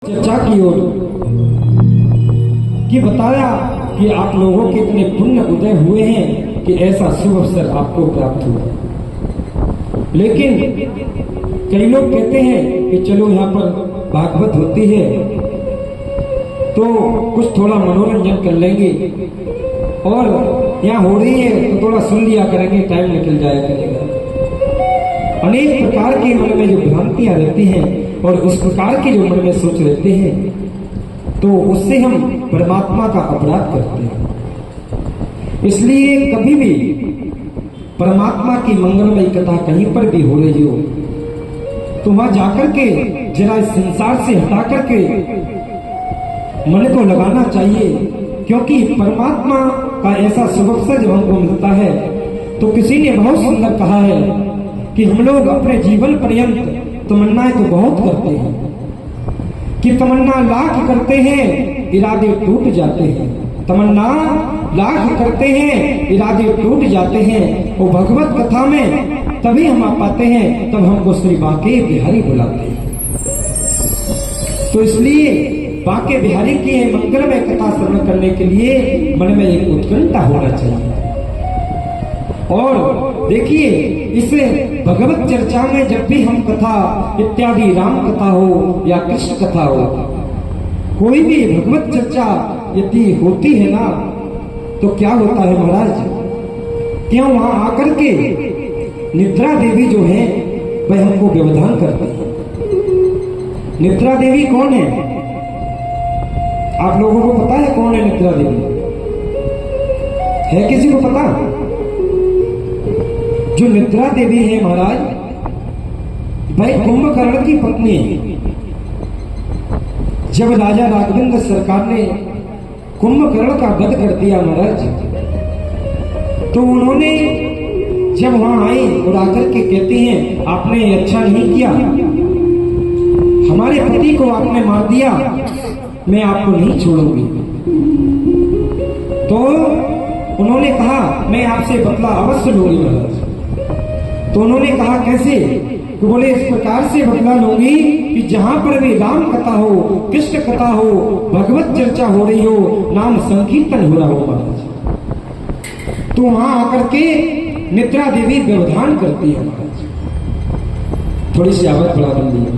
चर्चा की ओर कि बताया कि आप लोगों के इतने पुण्य उदय हुए हैं कि ऐसा शुभ अवसर आपको प्राप्त हुआ। लेकिन कई लोग कहते हैं कि चलो यहाँ पर भागवत होती है तो कुछ थोड़ा मनोरंजन कर लेंगे, और यहाँ हो रही है तो थोड़ा सुन लिया करेंगे, टाइम निकल जाया करेगा। अनेक प्रकार के मन में जो भ्रांतियां रहती हैं और उस प्रकार की जो मन में सोच रहती हैं, तो उससे हम परमात्मा का अपराध करते हैं। इसलिए कभी भी परमात्मा की मंगलमय कथा कहीं पर भी हो रही हो तो वहां जाकर के जरा इस संसार से हटा करके मन को लगाना चाहिए, क्योंकि परमात्मा का ऐसा शुभ अवसर जब हमको मिलता है तो किसी ने बहुत सुंदर कहा है कि हम लोग अपने जीवन पर्यंत तमन्नाएं तो बहुत करते हैं कि तमन्ना लाख करते हैं इरादे टूट जाते हैं, तमन्ना लाख करते हैं इरादे टूट जाते हैं। वो भगवत कथा में तभी हम आ पाते हैं तब हमको श्री बांके बिहारी बुलाते हैं। तो इसलिए बांके बिहारी की मंगलमय कथा श्रवण करने के लिए मन में एक उत्कंठा होना चाहिए। और देखिए, इस भगवत चर्चा में जब भी हम कथा इत्यादि राम कथा हो या कृष्ण कथा हो, कोई भी भगवत चर्चा यदि होती है ना, तो क्या होता है महाराज, क्यों वहां आकर के निद्रा देवी जो है वह हमको व्यवधान करती है। निद्रा देवी कौन है? आप लोगों को पता है कौन है निद्रा देवी? है किसी को पता? जो निद्रा देवी है महाराज, भाई कुंभकर्ण की पत्नी है। जब राजा राघवेंद्र सरकार ने कुंभकर्ण का वध कर दिया महाराज, तो उन्होंने जब वहां आई और आकर के कहती हैं आपने अच्छा नहीं किया, हमारे पति को आपने मार दिया, मैं आपको नहीं छोड़ूंगी। तो उन्होंने कहा मैं आपसे बदला अवश्य लूंगी महाराज। तो उन्होंने कहा कैसे? तो बोले इस प्रकार से बदला लूंगी कि जहां पर भी राम कथा हो, कृष्ण कथा हो, भगवत चर्चा हो रही हो, नाम संकीर्तन हो रहा हो महाराज, तो वहां आकर के निद्रा देवी व्यवधान करती है महाराज। थोड़ी सी आवाज बढ़ा देंगे।